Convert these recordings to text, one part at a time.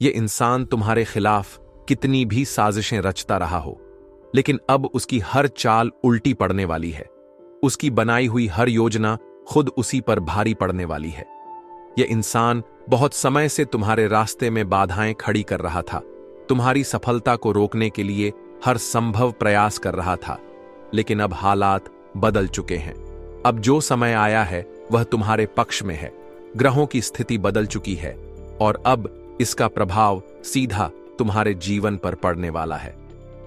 ये इंसान तुम्हारे खिलाफ कितनी भी साजिशें रचता रहा हो, लेकिन अब उसकी हर चाल उल्टी पड़ने वाली है। उसकी बनाई हुई हर योजना खुद उसी पर भारी पड़ने वाली है। यह इंसान बहुत समय से तुम्हारे रास्ते में बाधाएं खड़ी कर रहा था, तुम्हारी सफलता को रोकने के लिए हर संभव प्रयास कर रहा था, लेकिन अब हालात बदल चुके हैं। अब जो समय आया है वह तुम्हारे पक्ष में है। ग्रहों की स्थिति बदल चुकी है और अब इसका प्रभाव सीधा तुम्हारे जीवन पर पड़ने वाला है।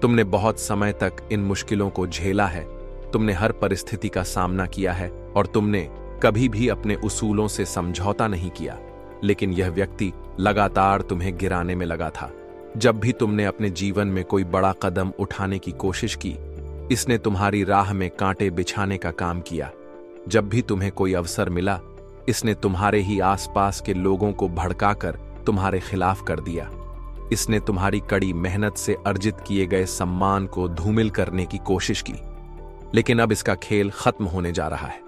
तुमने बहुत समय तक इन मुश्किलों को झेला है, तुमने हर परिस्थिति का सामना किया है और तुमने कभी भी अपने उसूलों से समझौता नहीं किया, लेकिन यह व्यक्ति लगातार तुम्हें गिराने में लगा था। जब भी तुमने अपने जीवन में कोई बड़ा कदम उठाने की कोशिश की, इसने तुम्हारी राह में कांटे बिछाने का काम किया। जब भी तुम्हें कोई अवसर मिला, इसने तुम्हारे ही आसपास के लोगों को भड़काकर तुम्हारे खिलाफ कर दिया। इसने तुम्हारी कड़ी मेहनत से अर्जित किए गए सम्मान को धूमिल करने की कोशिश की, लेकिन अब इसका खेल खत्म होने जा रहा है।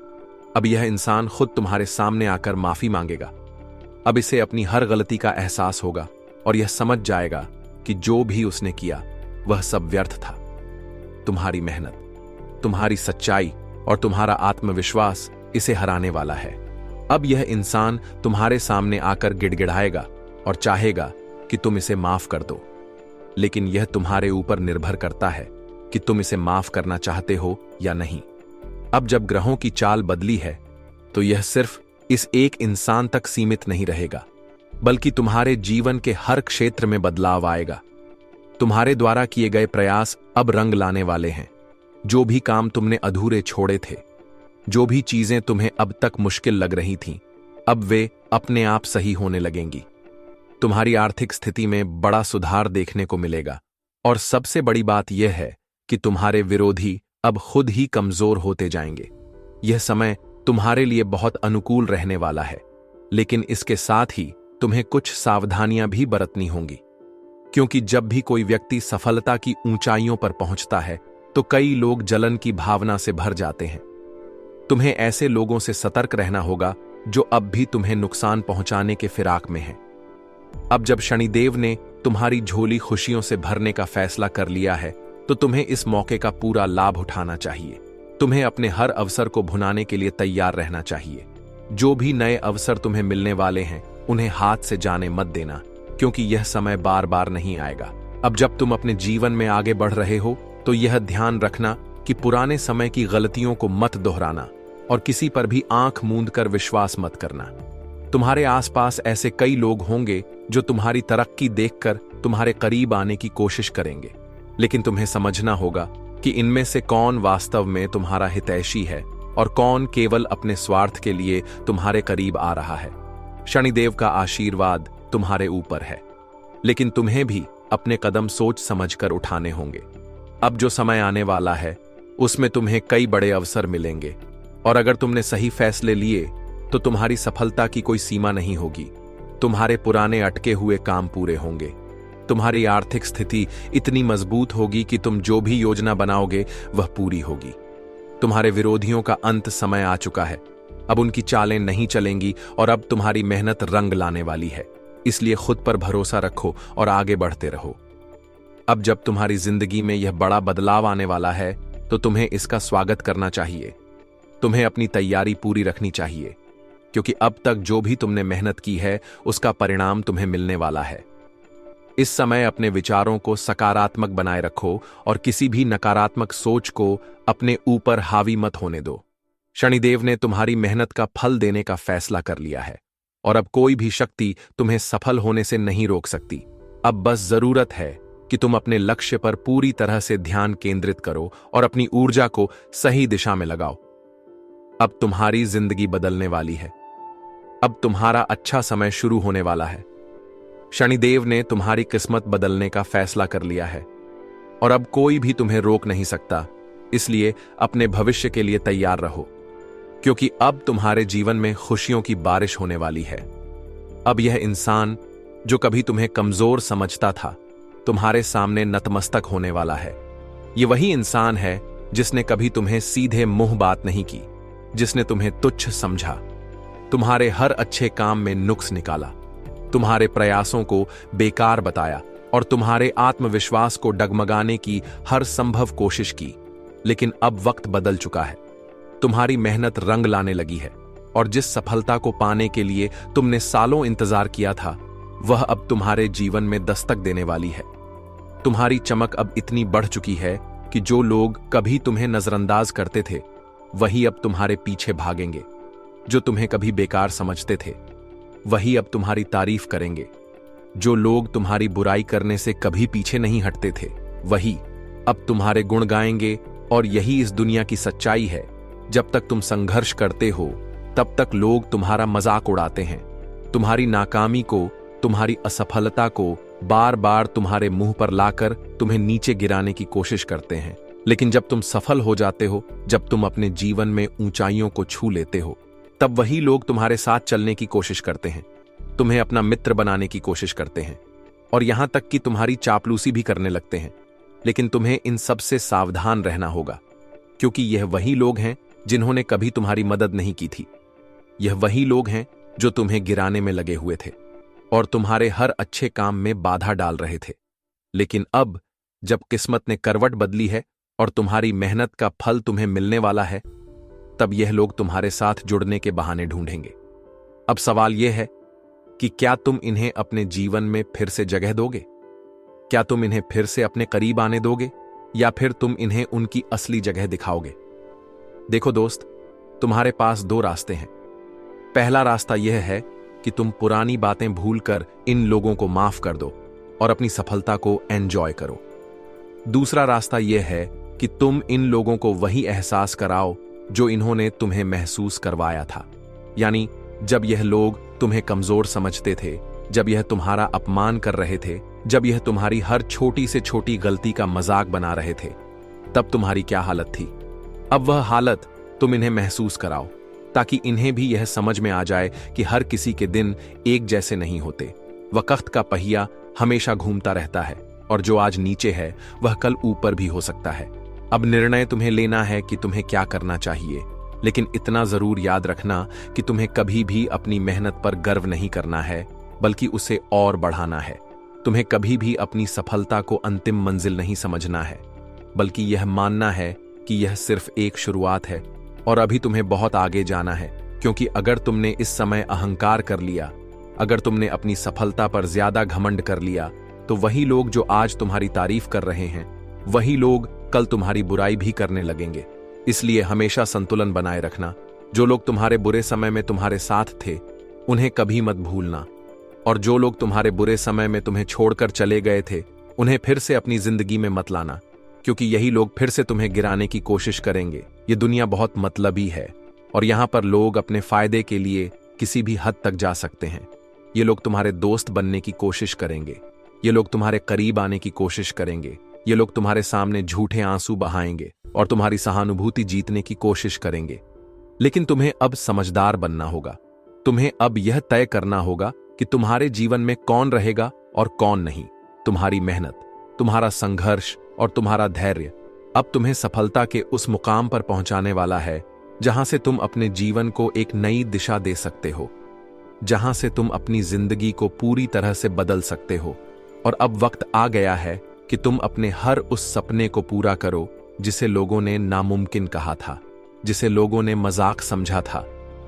अब यह इंसान खुद तुम्हारे सामने आकर माफी मांगेगा। अब इसे अपनी हर गलती का एहसास होगा और यह समझ जाएगा कि जो भी उसने किया वह सब व्यर्थ था। तुम्हारी मेहनत, तुम्हारी सच्चाई और तुम्हारा आत्मविश्वास इसे हराने वाला है। अब यह इंसान तुम्हारे सामने आकर गिड़गिड़ाएगा और चाहेगा कि तुम इसे माफ कर दो, लेकिन यह तुम्हारे ऊपर निर्भर करता है कि तुम इसे माफ करना चाहते हो या नहीं। अब जब ग्रहों की चाल बदली है, तो यह सिर्फ इस एक इंसान तक सीमित नहीं रहेगा, बल्कि तुम्हारे जीवन के हर क्षेत्र में बदलाव आएगा। तुम्हारे द्वारा किए गए प्रयास अब रंग लाने वाले हैं। जो भी काम तुमने अधूरे छोड़े थे, जो भी चीजें तुम्हें अब तक मुश्किल लग रही थीं, अब वे अपने आप सही होने लगेंगी। तुम्हारी आर्थिक स्थिति में बड़ा सुधार देखने को मिलेगा और सबसे बड़ी बात यह है कि तुम्हारे विरोधी अब खुद ही कमजोर होते जाएंगे। यह समय तुम्हारे लिए बहुत अनुकूल रहने वाला है, लेकिन इसके साथ ही तुम्हें कुछ सावधानियां भी बरतनी होंगी, क्योंकि जब भी कोई व्यक्ति सफलता की ऊंचाइयों पर पहुंचता है तो कई लोग जलन की भावना से भर जाते हैं। तुम्हें ऐसे लोगों से सतर्क रहना होगा जो अब भी तुम्हें नुकसान पहुंचाने के फिराक में हैं। अब जब शनिदेव ने तुम्हारी झोली खुशियों से भरने का फैसला कर लिया है, तो तुम्हें इस मौके का पूरा लाभ उठाना चाहिए। तुम्हें अपने हर अवसर को भुनाने के लिए तैयार रहना चाहिए। जो भी नए अवसर तुम्हें मिलने वाले हैं, उन्हें हाथ से जाने मत देना, क्योंकि यह समय बार बार नहीं आएगा। अब जब तुम अपने जीवन में आगे बढ़ रहे हो, तो यह ध्यान रखना कि पुराने समय की गलतियों को मत दोहराना और किसी पर भी आंख मूंद कर विश्वास मत करना। तुम्हारे आसपास ऐसे कई लोग होंगे जो तुम्हारी तरक्की देखकर तुम्हारे करीब आने की कोशिश करेंगे, लेकिन तुम्हें समझना होगा कि इनमें से कौन वास्तव में तुम्हारा हितैषी है और कौन केवल अपने स्वार्थ के लिए तुम्हारे करीब आ रहा है। शनिदेव का आशीर्वाद तुम्हारे ऊपर है, लेकिन तुम्हें भी अपने कदम सोच समझकर उठाने होंगे। अब जो समय आने वाला है, उसमें तुम्हें कई बड़े अवसर मिलेंगे और अगर तुमने सही फैसले लिए तो तुम्हारी सफलता की कोई सीमा नहीं होगी। तुम्हारे पुराने अटके हुए काम पूरे होंगे। तुम्हारी आर्थिक स्थिति इतनी मजबूत होगी कि तुम जो भी योजना बनाओगे वह पूरी होगी। तुम्हारे विरोधियों का अंत समय आ चुका है। अब उनकी चालें नहीं चलेंगी और अब तुम्हारी मेहनत रंग लाने वाली है। इसलिए खुद पर भरोसा रखो और आगे बढ़ते रहो। अब जब तुम्हारी जिंदगी में यह बड़ा बदलाव आने वाला है, तो तुम्हें इसका स्वागत करना चाहिए। तुम्हें अपनी तैयारी पूरी रखनी चाहिए, क्योंकि अब तक जो भी तुमने मेहनत की है उसका परिणाम तुम्हें मिलने वाला है। इस समय अपने विचारों को सकारात्मक बनाए रखो और किसी भी नकारात्मक सोच को अपने ऊपर हावी मत होने दो। शनिदेव ने तुम्हारी मेहनत का फल देने का फैसला कर लिया है और अब कोई भी शक्ति तुम्हें सफल होने से नहीं रोक सकती। अब बस जरूरत है कि तुम अपने लक्ष्य पर पूरी तरह से ध्यान केंद्रित करो और अपनी ऊर्जा को सही दिशा में लगाओ। अब तुम्हारी जिंदगी बदलने वाली है। अब तुम्हारा अच्छा समय शुरू होने वाला है। शनिदेव ने तुम्हारी किस्मत बदलने का फैसला कर लिया है और अब कोई भी तुम्हें रोक नहीं सकता। इसलिए अपने भविष्य के लिए तैयार रहो, क्योंकि अब तुम्हारे जीवन में खुशियों की बारिश होने वाली है। अब यह इंसान जो कभी तुम्हें कमजोर समझता था, तुम्हारे सामने नतमस्तक होने वाला है। यह वही इंसान है जिसने कभी तुम्हें सीधे मुंह बात नहीं की, जिसने तुम्हें तुच्छ समझा, तुम्हारे हर अच्छे काम में नुक्स निकाला तुम्हारे प्रयासों को बेकार बताया और तुम्हारे आत्मविश्वास को डगमगाने की हर संभव कोशिश की। लेकिन अब वक्त बदल चुका है। तुम्हारी मेहनत रंग लाने लगी है और जिस सफलता को पाने के लिए तुमने सालों इंतजार किया था, वह अब तुम्हारे जीवन में दस्तक देने वाली है। तुम्हारी चमक अब इतनी बढ़ चुकी है कि जो लोग कभी तुम्हें नजरअंदाज करते थे, वही अब तुम्हारे पीछे भागेंगे। जो तुम्हें कभी बेकार समझते थे, वही अब तुम्हारी तारीफ करेंगे। जो लोग तुम्हारी बुराई करने से कभी पीछे नहीं हटते थे, वही अब तुम्हारे गुण गाएंगे। और यही इस दुनिया की सच्चाई है। जब तक तुम संघर्ष करते हो, तब तक लोग तुम्हारा मजाक उड़ाते हैं। तुम्हारी नाकामी को, तुम्हारी असफलता को बार बार तुम्हारे मुंह पर लाकर तुम्हें नीचे गिराने की कोशिश करते हैं। लेकिन जब तुम सफल हो जाते हो, जब तुम अपने जीवन में ऊंचाइयों को छू लेते हो, तब वही लोग तुम्हारे साथ चलने की कोशिश करते हैं, तुम्हें अपना मित्र बनाने की कोशिश करते हैं और यहां तक कि तुम्हारी चापलूसी भी करने लगते हैं। लेकिन तुम्हें इन सब से सावधान रहना होगा, क्योंकि यह वही लोग हैं जिन्होंने कभी तुम्हारी मदद नहीं की थी। यह वही लोग हैं जो तुम्हें गिराने में लगे हुए थे और तुम्हारे हर अच्छे काम में बाधा डाल रहे थे। लेकिन अब जब किस्मत ने करवट बदली है और तुम्हारी मेहनत का फल तुम्हें मिलने वाला है, तब यह लोग तुम्हारे साथ जुड़ने के बहाने ढूंढेंगे। अब सवाल यह है कि क्या तुम इन्हें अपने जीवन में फिर से जगह दोगे? क्या तुम इन्हें फिर से अपने करीब आने दोगे, या फिर तुम इन्हें उनकी असली जगह दिखाओगे? देखो दोस्त, तुम्हारे पास दो रास्ते हैं। पहला रास्ता यह है कि तुम पुरानी बातें भूलकर इन लोगों को माफ कर दो और अपनी सफलता को एंजॉय करो। दूसरा रास्ता यह है कि तुम इन लोगों को वही एहसास कराओ जो इन्होंने तुम्हें महसूस करवाया था। यानी जब यह लोग तुम्हें कमजोर समझते थे, जब यह तुम्हारा अपमान कर रहे थे, जब यह तुम्हारी हर छोटी से छोटी गलती का मजाक बना रहे थे, तब तुम्हारी क्या हालत थी। अब वह हालत तुम इन्हें महसूस कराओ, ताकि इन्हें भी यह समझ में आ जाए कि हर किसी के दिन एक जैसे नहीं होते। वक्त का पहिया हमेशा घूमता रहता है और जो आज नीचे है वह कल ऊपर भी हो सकता है। अब निर्णय तुम्हें लेना है कि तुम्हें क्या करना चाहिए। लेकिन इतना जरूर याद रखना कि तुम्हें कभी भी अपनी मेहनत पर गर्व नहीं करना है, बल्कि उसे और बढ़ाना है। तुम्हें कभी भी अपनी सफलता को अंतिम मंजिल नहीं समझना है, बल्कि यह मानना है कि यह सिर्फ एक शुरुआत है और अभी तुम्हें बहुत आगे जाना है। क्योंकि अगर तुमने इस समय अहंकार कर लिया, अगर तुमने अपनी सफलता पर ज्यादा घमंड कर लिया, तो वही लोग जो आज तुम्हारी तारीफ कर रहे हैं, वही लोग कल तुम्हारी बुराई भी करने लगेंगे। इसलिए हमेशा संतुलन बनाए रखना। जो लोग तुम्हारे बुरे समय में तुम्हारे साथ थे, उन्हें कभी मत भूलना, और जो लोग तुम्हारे बुरे समय में तुम्हें छोड़कर चले गए थे, उन्हें फिर से अपनी जिंदगी में मत लाना, क्योंकि यही लोग फिर से तुम्हें गिराने की कोशिश करेंगे। ये दुनिया बहुत मतलबी है और यहां पर लोग अपने फायदे के लिए किसी भी हद तक जा सकते हैं। ये लोग तुम्हारे दोस्त बनने की कोशिश करेंगे, ये लोग तुम्हारे करीब आने की कोशिश करेंगे, ये लोग तुम्हारे सामने झूठे आंसू बहाएंगे और तुम्हारी सहानुभूति जीतने की कोशिश करेंगे। लेकिन तुम्हें अब समझदार बनना होगा। तुम्हें अब यह तय करना होगा कि तुम्हारे जीवन में कौन रहेगा और कौन नहीं। तुम्हारी मेहनत, तुम्हारा संघर्ष और तुम्हारा धैर्य अब तुम्हें सफलता के उस मुकाम पर पहुंचाने वाला है जहां से तुम अपने जीवन को एक नई दिशा दे सकते हो, जहां से तुम अपनी जिंदगी को पूरी तरह से बदल सकते हो। और अब वक्त आ गया है कि तुम अपने हर उस सपने को पूरा करो जिसे लोगों ने नामुमकिन कहा था, जिसे लोगों ने मजाक समझा था,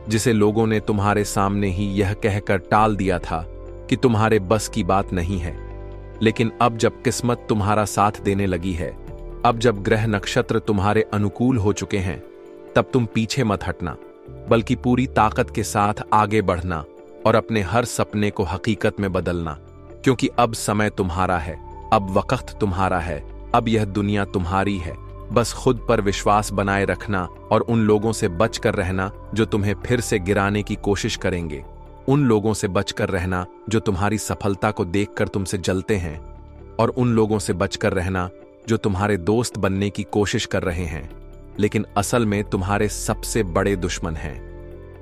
जिसे लोगों ने तुम्हारे सामने ही यह कहकर टाल दिया था कि तुम्हारे बस की बात नहीं है। लेकिन अब जब किस्मत तुम्हारा साथ देने लगी है, अब जब ग्रह नक्षत्र तुम्हारे अनुकूल हो चुके हैं, तब तुम पीछे मत हटना, बल्कि पूरी ताकत के साथ आगे बढ़ना और अपने हर सपने को हकीकत में बदलना। क्योंकि अब समय तुम्हारा है, अब वक्त तुम्हारा है, अब यह दुनिया तुम्हारी है। बस खुद पर विश्वास बनाए रखना और उन लोगों से बचकर रहना जो तुम्हें फिर से गिराने की कोशिश करेंगे। उन लोगों से बचकर रहना जो तुम्हारी सफलता को देखकर तुमसे जलते हैं, और उन लोगों से बचकर रहना जो तुम्हारे दोस्त बनने की कोशिश कर रहे हैं, लेकिन असल में तुम्हारे सबसे बड़े दुश्मन हैं।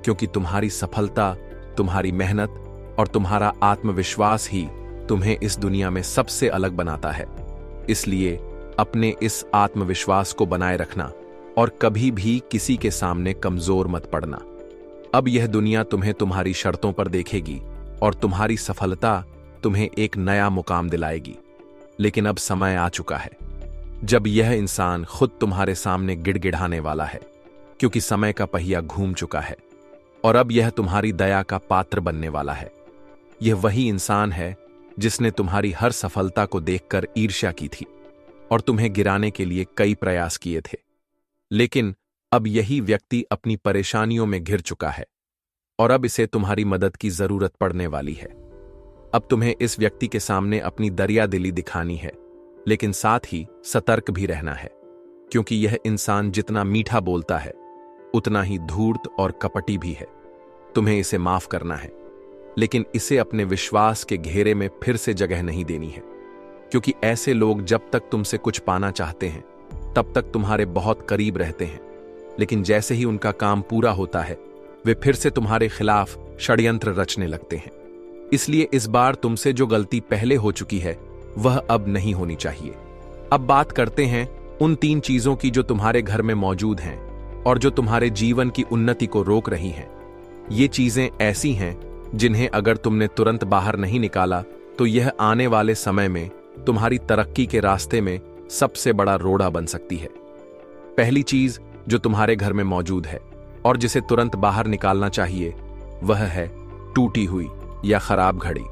क्योंकि तुम्हारी सफलता, तुम्हारी मेहनत और तुम्हारा आत्मविश्वास ही तुम्हें इस दुनिया में सबसे अलग बनाता है। इसलिए अपने इस आत्मविश्वास को बनाए रखना और कभी भी किसी के सामने कमजोर मत पड़ना। अब यह दुनिया तुम्हें तुम्हारी शर्तों पर देखेगी, और तुम्हारी सफलता तुम्हें एक नया मुकाम दिलाएगी। लेकिन अब समय आ चुका है जब यह इंसान खुद तुम्हारे सामने गिड़गिड़ाने वाला है, क्योंकि समय का पहिया घूम चुका है और अब यह तुम्हारी दया का पात्र बनने वाला है। यह वही इंसान है जिसने तुम्हारी हर सफलता को देखकर ईर्ष्या की थी और तुम्हें गिराने के लिए कई प्रयास किए थे। लेकिन अब यही व्यक्ति अपनी परेशानियों में घिर चुका है और अब इसे तुम्हारी मदद की जरूरत पड़ने वाली है। अब तुम्हें इस व्यक्ति के सामने अपनी दरियादिली दिखानी है, लेकिन साथ ही सतर्क भी रहना है, क्योंकि यह इंसान जितना मीठा बोलता है उतना ही धूर्त और कपटी भी है। तुम्हें इसे माफ करना है, लेकिन इसे अपने विश्वास के घेरे में फिर से जगह नहीं देनी है, क्योंकि ऐसे लोग जब तक तुमसे कुछ पाना चाहते हैं तब तक तुम्हारे बहुत करीब रहते हैं, लेकिन जैसे ही उनका काम पूरा होता है वे फिर से तुम्हारे खिलाफ षड्यंत्र रचने लगते हैं। इसलिए इस बार तुमसे जो गलती पहले हो चुकी है वह अब नहीं होनी चाहिए। अब बात करते हैं उन 3 चीजों की जो तुम्हारे घर में मौजूद हैं और जो तुम्हारे जीवन की उन्नति को रोक रही हैं। ये चीजें ऐसी हैं जिन्हें अगर तुमने तुरंत बाहर नहीं निकाला तो यह आने वाले समय में तुम्हारी तरक्की के रास्ते में सबसे बड़ा रोड़ा बन सकती है। पहली चीज जो तुम्हारे घर में मौजूद है और जिसे तुरंत बाहर निकालना चाहिए वह है टूटी हुई या खराब घड़ी।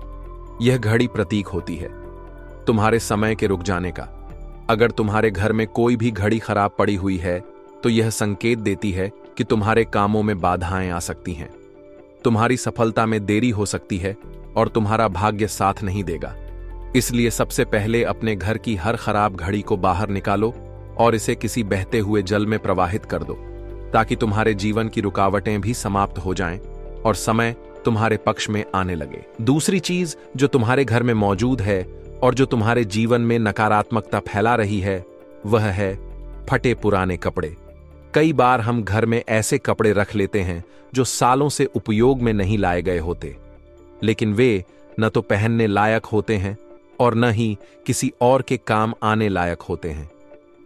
यह घड़ी प्रतीक होती है तुम्हारे समय के रुक जाने का। अगर तुम्हारे घर में कोई भी घड़ी खराब पड़ी हुई है तो यह संकेत देती है कि तुम्हारे कामों में बाधाएं आ सकती हैं, तुम्हारी सफलता में देरी हो सकती है और तुम्हारा भाग्य साथ नहीं देगा। इसलिए सबसे पहले अपने घर की हर खराब घड़ी को बाहर निकालो और इसे किसी बहते हुए जल में प्रवाहित कर दो, ताकि तुम्हारे जीवन की रुकावटें भी समाप्त हो जाएं और समय तुम्हारे पक्ष में आने लगे। दूसरी चीज जो तुम्हारे घर में मौजूद है और जो तुम्हारे जीवन में नकारात्मकता फैला रही है वह है फटे पुराने कपड़े। कई बार हम घर में ऐसे कपड़े रख लेते हैं जो सालों से उपयोग में नहीं लाए गए होते, लेकिन वे न तो पहनने लायक होते हैं और न ही किसी और के काम आने लायक होते हैं।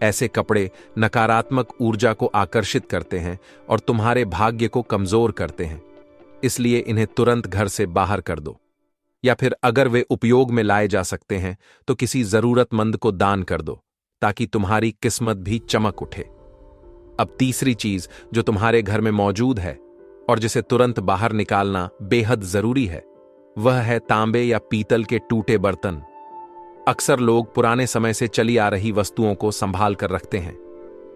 ऐसे कपड़े नकारात्मक ऊर्जा को आकर्षित करते हैं और तुम्हारे भाग्य को कमजोर करते हैं। इसलिए इन्हें तुरंत घर से बाहर कर दो, या फिर अगर वे उपयोग में लाए जा सकते हैं तो किसी जरूरतमंद को दान कर दो, ताकि तुम्हारी किस्मत भी चमक उठे। अब तीसरी चीज जो तुम्हारे घर में मौजूद है और जिसे तुरंत बाहर निकालना बेहद जरूरी है वह है तांबे या पीतल के टूटे बर्तन। अक्सर लोग पुराने समय से चली आ रही वस्तुओं को संभाल कर रखते हैं,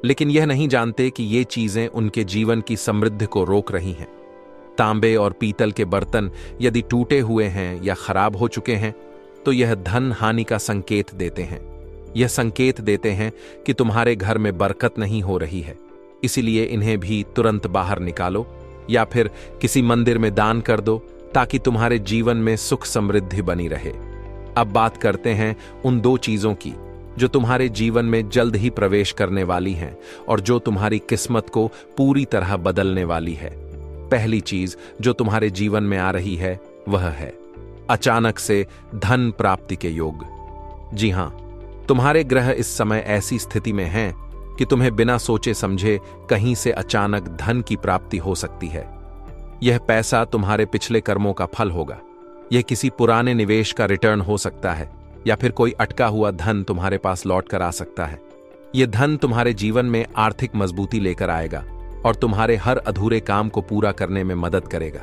लेकिन यह नहीं जानते कि ये चीजें उनके जीवन की समृद्धि को रोक रही हैं। तांबे और पीतल के बर्तन यदि टूटे हुए हैं या खराब हो चुके हैं तो यह धन हानि का संकेत देते हैं। यह संकेत देते हैं कि तुम्हारे घर में बरकत नहीं हो रही है। इसीलिए इन्हें भी तुरंत बाहर निकालो या फिर किसी मंदिर में दान कर दो, ताकि तुम्हारे जीवन में सुख समृद्धि बनी रहे। अब बात करते हैं उन 2 चीजों की जो तुम्हारे जीवन में जल्द ही प्रवेश करने वाली हैं और जो तुम्हारी किस्मत को पूरी तरह बदलने वाली है। पहली चीज जो तुम्हारे जीवन में आ रही है वह है अचानक से धन प्राप्ति के योग। जी हां, तुम्हारे ग्रह इस समय ऐसी स्थिति में हैं कि तुम्हें बिना सोचे समझे कहीं से अचानक धन की प्राप्ति हो सकती है। यह पैसा तुम्हारे पिछले कर्मों का फल होगा। यह किसी पुराने निवेश का रिटर्न हो सकता है या फिर कोई अटका हुआ धन तुम्हारे पास लौट कर आ सकता है। यह धन तुम्हारे जीवन में आर्थिक मजबूती लेकर आएगा और तुम्हारे हर अधूरे काम को पूरा करने में मदद करेगा।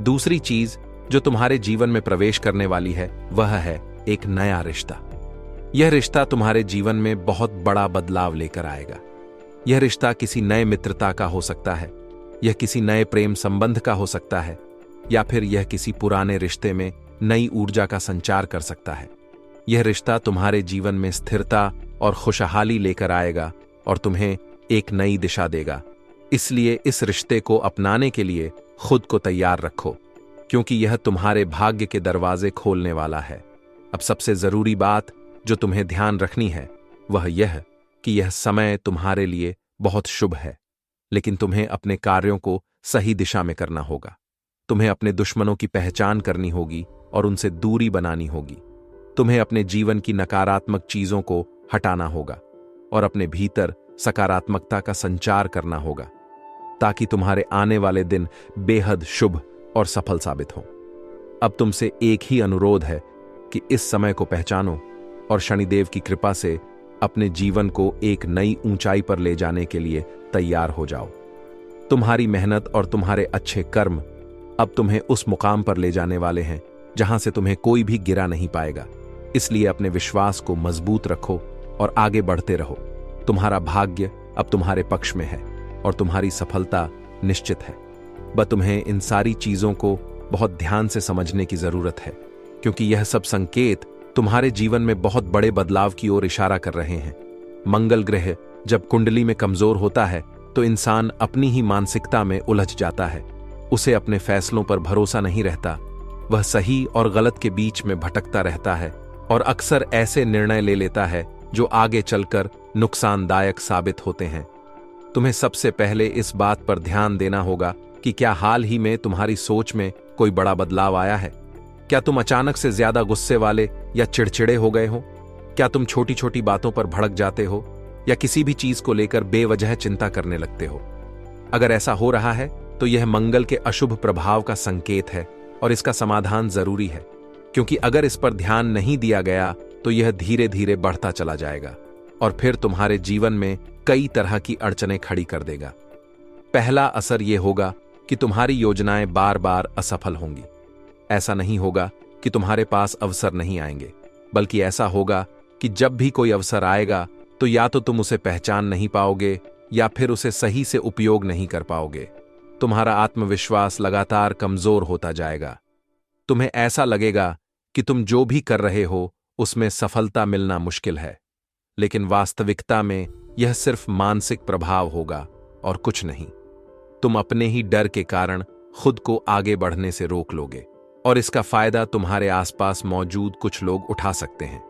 दूसरी चीज जो तुम्हारे जीवन में प्रवेश करने वाली है वह है एक नया रिश्ता। यह रिश्ता तुम्हारे जीवन में बहुत बड़ा बदलाव लेकर आएगा। यह रिश्ता किसी नए मित्रता का हो सकता है, यह किसी नए प्रेम संबंध का हो सकता है, या फिर यह किसी पुराने रिश्ते में नई ऊर्जा का संचार कर सकता है। यह रिश्ता तुम्हारे जीवन में स्थिरता और खुशहाली लेकर आएगा और तुम्हें एक नई दिशा देगा। इसलिए इस रिश्ते को अपनाने के लिए खुद को तैयार रखो, क्योंकि यह तुम्हारे भाग्य के दरवाजे खोलने वाला है। अब सबसे जरूरी बात जो तुम्हें ध्यान रखनी है वह यह कि यह समय तुम्हारे लिए बहुत शुभ है, लेकिन तुम्हें अपने कार्यों को सही दिशा में करना होगा। तुम्हें अपने दुश्मनों की पहचान करनी होगी और उनसे दूरी बनानी होगी। तुम्हें अपने जीवन की नकारात्मक चीजों को हटाना होगा और अपने भीतर सकारात्मकता का संचार करना होगा, ताकि तुम्हारे आने वाले दिन बेहद शुभ और सफल साबित हों। अब तुमसे एक ही अनुरोध है कि इस समय को पहचानो और शनिदेव की कृपा से अपने जीवन को एक नई ऊंचाई पर ले जाने के लिए तैयार हो जाओ। तुम्हारी मेहनत और तुम्हारे अच्छे कर्म अब तुम्हें उस मुकाम पर ले जाने वाले हैं जहां से तुम्हें कोई भी गिरा नहीं पाएगा। इसलिए अपने विश्वास को मजबूत रखो और आगे बढ़ते रहो। तुम्हारा भाग्य अब तुम्हारे पक्ष में है और तुम्हारी सफलता निश्चित है। बस तुम्हें इन सारी चीजों को बहुत ध्यान से समझने की जरूरत है, क्योंकि यह सब संकेत तुम्हारे जीवन में बहुत बड़े बदलाव की ओर इशारा कर रहे हैं। मंगल ग्रह जब कुंडली में कमजोर होता है तो इंसान अपनी ही मानसिकता में उलझ जाता है। उसे अपने फैसलों पर भरोसा नहीं रहता, वह सही और गलत के बीच में भटकता रहता है और अक्सर ऐसे निर्णय ले लेता है जो आगे चलकर नुकसानदायक साबित होते हैं। तुम्हें सबसे पहले इस बात पर ध्यान देना होगा कि क्या हाल ही में तुम्हारी सोच में कोई बड़ा बदलाव आया है। क्या तुम अचानक से ज्यादा गुस्से वाले या चिड़चिड़े हो गए हो? क्या तुम छोटी छोटी बातों पर भड़क जाते हो या किसी भी चीज को लेकर बेवजह चिंता करने लगते हो? अगर ऐसा हो रहा है तो यह मंगल के अशुभ प्रभाव का संकेत है और इसका समाधान जरूरी है, क्योंकि अगर इस पर ध्यान नहीं दिया गया तो यह धीरे धीरे बढ़ता चला जाएगा और फिर तुम्हारे जीवन में कई तरह की अड़चनें खड़ी कर देगा। पहला असर यह होगा कि तुम्हारी योजनाएं बार बार असफल होंगी। ऐसा नहीं होगा कि तुम्हारे पास अवसर नहीं आएंगे, बल्कि ऐसा होगा कि जब भी कोई अवसर आएगा तो या तो तुम उसे पहचान नहीं पाओगे या फिर उसे सही से उपयोग नहीं कर पाओगे। तुम्हारा आत्मविश्वास लगातार कमजोर होता जाएगा। तुम्हें ऐसा लगेगा कि तुम जो भी कर रहे हो उसमें सफलता मिलना मुश्किल है, लेकिन वास्तविकता में यह सिर्फ मानसिक प्रभाव होगा और कुछ नहीं। तुम अपने ही डर के कारण खुद को आगे बढ़ने से रोक लोगे और इसका फायदा तुम्हारे आसपास मौजूद कुछ लोग उठा सकते हैं,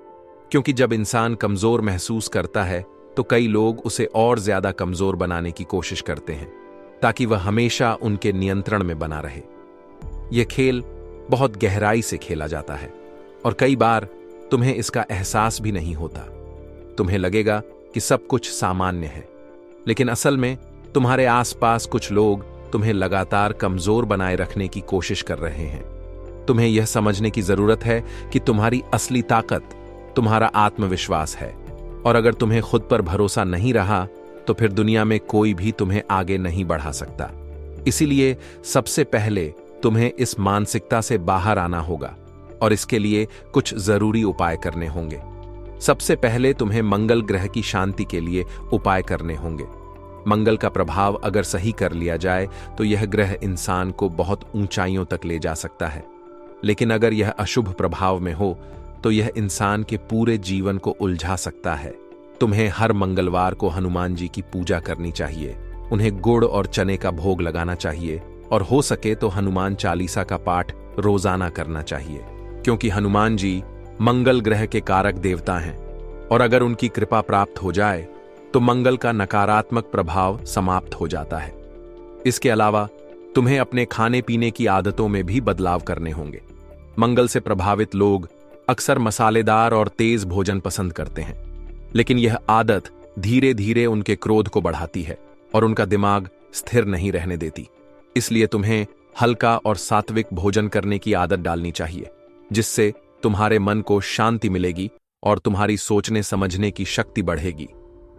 क्योंकि जब इंसान कमजोर महसूस करता है तो कई लोग उसे और ज्यादा कमजोर बनाने की कोशिश करते हैं ताकि वह हमेशा उनके नियंत्रण में बना रहे। यह खेल बहुत गहराई से खेला जाता है और कई बार तुम्हें इसका एहसास भी नहीं होता। तुम्हें लगेगा कि सब कुछ सामान्य है, लेकिन असल में तुम्हारे आसपास कुछ लोग तुम्हें लगातार कमजोर बनाए रखने की कोशिश कर रहे हैं। तुम्हें यह समझने की जरूरत है कि तुम्हारी असली ताकत तुम्हारा आत्मविश्वास है, और अगर तुम्हें खुद पर भरोसा नहीं रहा तो फिर दुनिया में कोई भी तुम्हें आगे नहीं बढ़ा सकता। इसीलिए सबसे पहले तुम्हें इस मानसिकता से बाहर आना होगा और इसके लिए कुछ जरूरी उपाय करने होंगे। सबसे पहले तुम्हें मंगल ग्रह की शांति के लिए उपाय करने होंगे। मंगल का प्रभाव अगर सही कर लिया जाए तो यह ग्रह इंसान को बहुत ऊंचाइयों तक ले जा सकता है, लेकिन अगर यह अशुभ प्रभाव में हो तो यह इंसान के पूरे जीवन को उलझा सकता है। तुम्हें हर मंगलवार को हनुमान जी की पूजा करनी चाहिए, उन्हें गुड़ और चने का भोग लगाना चाहिए और हो सके तो हनुमान चालीसा का पाठ रोजाना करना चाहिए, क्योंकि हनुमान जी मंगल ग्रह के कारक देवता हैं और अगर उनकी कृपा प्राप्त हो जाए तो मंगल का नकारात्मक प्रभाव समाप्त हो जाता है। इसके अलावा तुम्हें अपने खाने पीने की आदतों में भी बदलाव करने होंगे। मंगल से प्रभावित लोग अक्सर मसालेदार और तेज भोजन पसंद करते हैं, लेकिन यह आदत धीरे धीरे उनके क्रोध को बढ़ाती है और उनका दिमाग स्थिर नहीं रहने देती। इसलिए तुम्हें हल्का और सात्विक भोजन करने की आदत डालनी चाहिए, जिससे तुम्हारे मन को शांति मिलेगी और तुम्हारी सोचने समझने की शक्ति बढ़ेगी।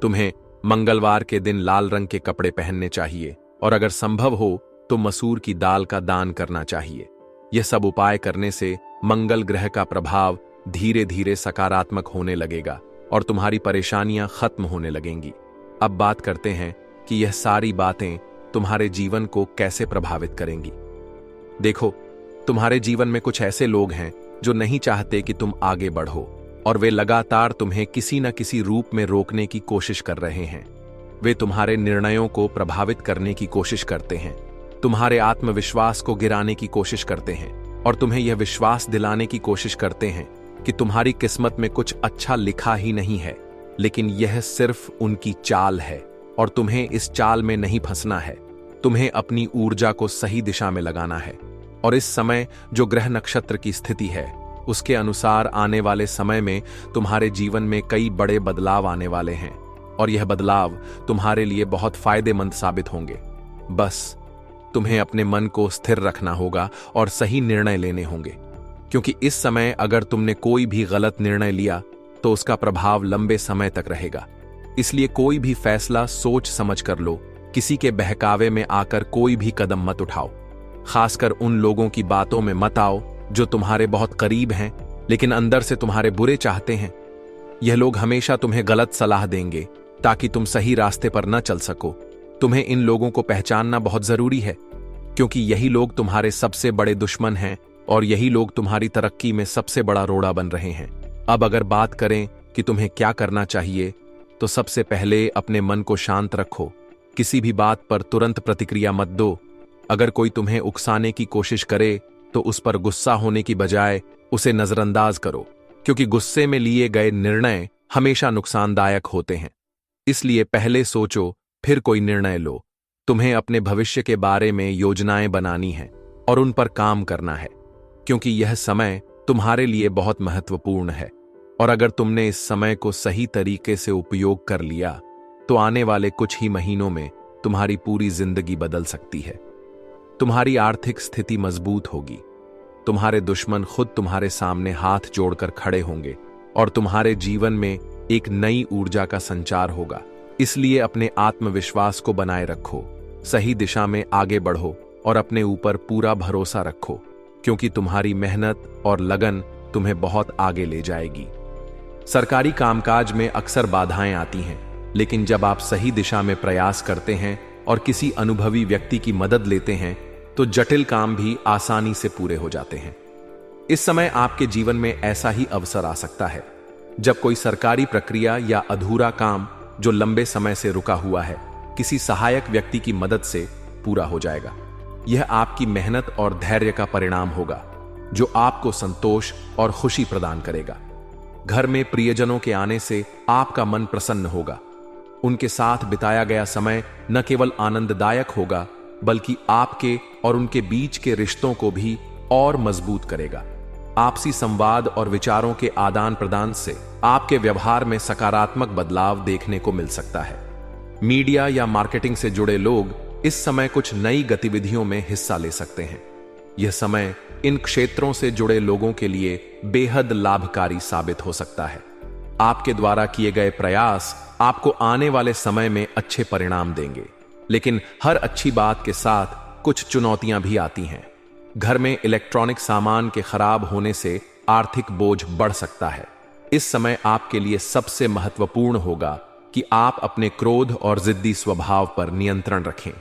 तुम्हें मंगलवार के दिन लाल रंग के कपड़े पहनने चाहिए और अगर संभव हो तो मसूर की दाल का दान करना चाहिए। यह सब उपाय करने से मंगल ग्रह का प्रभाव धीरे धीरे सकारात्मक होने लगेगा और तुम्हारी परेशानियां खत्म होने लगेंगी। अब बात करते हैं कि यह सारी बातें तुम्हारे जीवन को कैसे प्रभावित करेंगी। देखो, तुम्हारे जीवन में कुछ ऐसे लोग हैं जो नहीं चाहते कि तुम आगे बढ़ो और वे लगातार तुम्हें किसी न किसी रूप में रोकने की कोशिश कर रहे हैं। वे तुम्हारे निर्णयों को प्रभावित करने की कोशिश करते हैं, तुम्हारे आत्मविश्वास को गिराने की कोशिश करते हैं और तुम्हें यह विश्वास दिलाने की कोशिश करते हैं कि तुम्हारी किस्मत में कुछ अच्छा लिखा ही नहीं है, लेकिन यह सिर्फ उनकी चाल है और तुम्हें इस चाल में नहीं फंसना है। तुम्हें अपनी ऊर्जा को सही दिशा में लगाना है और इस समय जो ग्रह नक्षत्र की स्थिति है उसके अनुसार आने वाले समय में तुम्हारे जीवन में कई बड़े बदलाव आने वाले हैं और यह बदलाव तुम्हारे लिए बहुत फायदेमंद साबित होंगे। बस तुम्हें अपने मन को स्थिर रखना होगा और सही निर्णय लेने होंगे, क्योंकि इस समय अगर तुमने कोई भी गलत निर्णय लिया तो उसका प्रभाव लंबे समय तक रहेगा। इसलिए कोई भी फैसला सोच समझ कर लो। किसी के बहकावे में आकर कोई भी कदम मत उठाओ। खासकर उन लोगों की बातों में मत आओ जो तुम्हारे बहुत करीब हैं लेकिन अंदर से तुम्हारे बुरे चाहते हैं। यह लोग हमेशा तुम्हें गलत सलाह देंगे ताकि तुम सही रास्ते पर न चल सको। तुम्हें इन लोगों को पहचानना बहुत जरूरी है, क्योंकि यही लोग तुम्हारे सबसे बड़े दुश्मन हैं और यही लोग तुम्हारी तरक्की में सबसे बड़ा रोड़ा बन रहे हैं। अब अगर बात करें कि तुम्हें क्या करना चाहिए, तो सबसे पहले अपने मन को शांत रखो। किसी भी बात पर तुरंत प्रतिक्रिया मत दो। अगर कोई तुम्हें उकसाने की कोशिश करे तो उस पर गुस्सा होने की बजाय उसे नजरअंदाज करो, क्योंकि गुस्से में लिए गए निर्णय हमेशा नुकसानदायक होते हैं। इसलिए पहले सोचो फिर कोई निर्णय लो। तुम्हें अपने भविष्य के बारे में योजनाएं बनानी है और उन पर काम करना है, क्योंकि यह समय तुम्हारे लिए बहुत महत्वपूर्ण है। और अगर तुमने इस समय को सही तरीके से उपयोग कर लिया तो आने वाले कुछ ही महीनों में तुम्हारी पूरी जिंदगी बदल सकती है। तुम्हारी आर्थिक स्थिति मजबूत होगी, तुम्हारे दुश्मन खुद तुम्हारे सामने हाथ जोड़कर खड़े होंगे और तुम्हारे जीवन में एक नई ऊर्जा का संचार होगा। इसलिए अपने आत्मविश्वास को बनाए रखो, सही दिशा में आगे बढ़ो और अपने ऊपर पूरा भरोसा रखो, क्योंकि तुम्हारी मेहनत और लगन तुम्हें बहुत आगे ले जाएगी। सरकारी कामकाज में अक्सर बाधाएं आती हैं, लेकिन जब आप सही दिशा में प्रयास करते हैं और किसी अनुभवी व्यक्ति की मदद लेते हैं तो जटिल काम भी आसानी से पूरे हो जाते हैं। इस समय आपके जीवन में ऐसा ही अवसर आ सकता है जब कोई सरकारी प्रक्रिया या अधूरा काम जो लंबे समय से रुका हुआ है किसी सहायक व्यक्ति की मदद से पूरा हो जाएगा। यह आपकी मेहनत और धैर्य का परिणाम होगा जो आपको संतोष और खुशी प्रदान करेगा। घर में प्रियजनों के आने से आपका मन प्रसन्न होगा। उनके साथ बिताया गया समय न केवल आनंददायक होगा बल्कि आपके और उनके बीच के रिश्तों को भी और मजबूत करेगा। आपसी संवाद और विचारों के आदान प्रदान से आपके व्यवहार में सकारात्मक बदलाव देखने को मिल सकता है। मीडिया या मार्केटिंग से जुड़े लोग इस समय कुछ नई गतिविधियों में हिस्सा ले सकते हैं। यह समय इन क्षेत्रों से जुड़े लोगों के लिए बेहद लाभकारी साबित हो सकता है। आपके द्वारा किए गए प्रयास आपको आने वाले समय में अच्छे परिणाम देंगे, लेकिन हर अच्छी बात के साथ कुछ चुनौतियां भी आती हैं। घर में इलेक्ट्रॉनिक सामान के खराब होने से आर्थिक बोझ बढ़ सकता है। इस समय आपके लिए सबसे महत्वपूर्ण होगा कि आप अपने क्रोध और जिद्दी स्वभाव पर नियंत्रण रखें।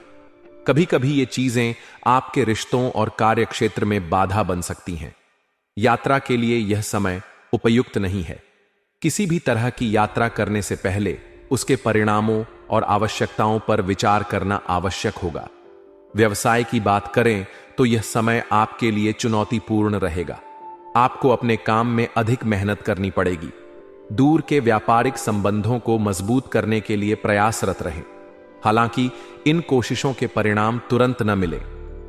कभी कभी ये चीजें आपके रिश्तों और कार्य क्षेत्र में बाधा बन सकती हैं। यात्रा के लिए यह समय उपयुक्त नहीं है। किसी भी तरह की यात्रा करने से पहले उसके परिणामों और आवश्यकताओं पर विचार करना आवश्यक होगा। व्यवसाय की बात करें तो यह समय आपके लिए चुनौतीपूर्ण रहेगा। आपको अपने काम में अधिक मेहनत करनी पड़ेगी। दूर के व्यापारिक संबंधों को मजबूत करने के लिए प्रयासरत रहें। हालांकि इन कोशिशों के परिणाम तुरंत न मिले,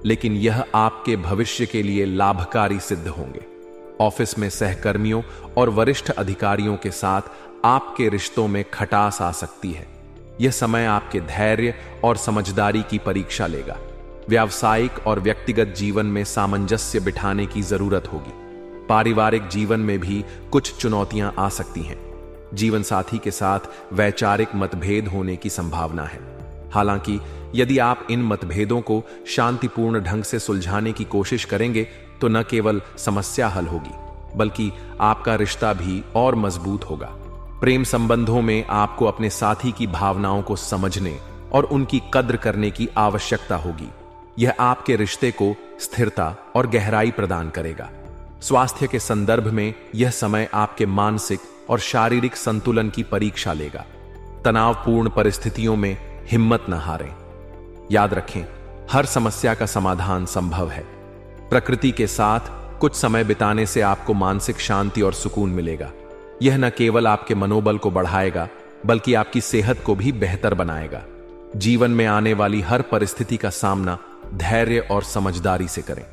लेकिन यह आपके भविष्य के लिए लाभकारी सिद्ध होंगे। ऑफिस में सहकर्मियों और वरिष्ठ अधिकारियों के साथ आपके रिश्तों में खटास आ सकती है। यह समय आपके धैर्य और समझदारी की परीक्षा लेगा। व्यावसायिक और व्यक्तिगत जीवन में सामंजस्य बिठाने की जरूरत होगी। पारिवारिक जीवन में भी कुछ चुनौतियां आ सकती हैं। जीवन साथी के साथ वैचारिक मतभेद होने की संभावना है। हालांकि यदि आप इन मतभेदों को शांतिपूर्ण ढंग से सुलझाने की कोशिश करेंगे तो न केवल समस्या हल होगी, बल्कि आपका रिश्ता भी और मजबूत होगा। प्रेम संबंधों में आपको अपने साथी की भावनाओं को समझने और उनकी कद्र करने की आवश्यकता होगी। यह आपके रिश्ते को स्थिरता और गहराई प्रदान करेगा। स्वास्थ्य के संदर्भ में यह समय आपके मानसिक और शारीरिक संतुलन की परीक्षा लेगा। तनावपूर्ण परिस्थितियों में हिम्मत न हारें। याद रखें, हर समस्या का समाधान संभव है। प्रकृति के साथ कुछ समय बिताने से आपको मानसिक शांति और सुकून मिलेगा। यह न केवल आपके मनोबल को बढ़ाएगा, बल्कि आपकी सेहत को भी बेहतर बनाएगा। जीवन में आने वाली हर परिस्थिति का सामना धैर्य और समझदारी से करें।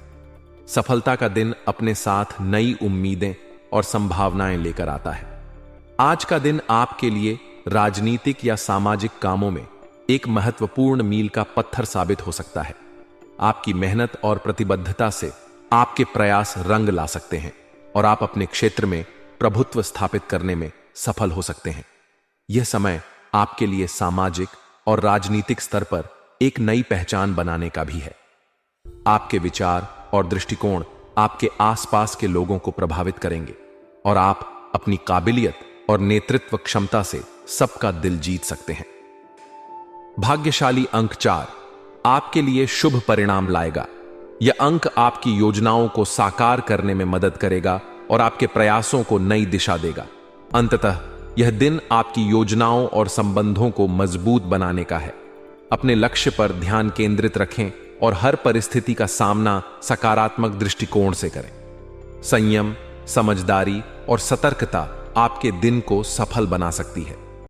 सफलता का दिन अपने साथ नई उम्मीदें और संभावनाएं लेकर आता है। आज का दिन आपके लिए राजनीतिक या सामाजिक कामों में एक महत्वपूर्ण मील का पत्थर साबित हो सकता है। आपकी मेहनत और प्रतिबद्धता से आपके प्रयास रंग ला सकते हैं और आप अपने क्षेत्र में प्रभुत्व स्थापित करने में सफल हो सकते हैं। यह समय आपके लिए सामाजिक और राजनीतिक स्तर पर एक नई पहचान बनाने का भी है। आपके विचार और दृष्टिकोण आपके आसपास के लोगों को प्रभावित करेंगे और आप अपनी काबिलियत और नेतृत्व क्षमता से सबका दिल जीत सकते हैं। भाग्यशाली अंक 4 आपके लिए शुभ परिणाम लाएगा। यह अंक आपकी योजनाओं को साकार करने में मदद करेगा और आपके प्रयासों को नई दिशा देगा। अंततः यह दिन आपकी योजनाओं और संबंधों को मजबूत बनाने का है। अपने लक्ष्य पर ध्यान केंद्रित रखें और हर परिस्थिति का सामना सकारात्मक दृष्टिकोण से करें। संयम, समझदारी और सतर्कता आपके दिन को सफल बना सकती है।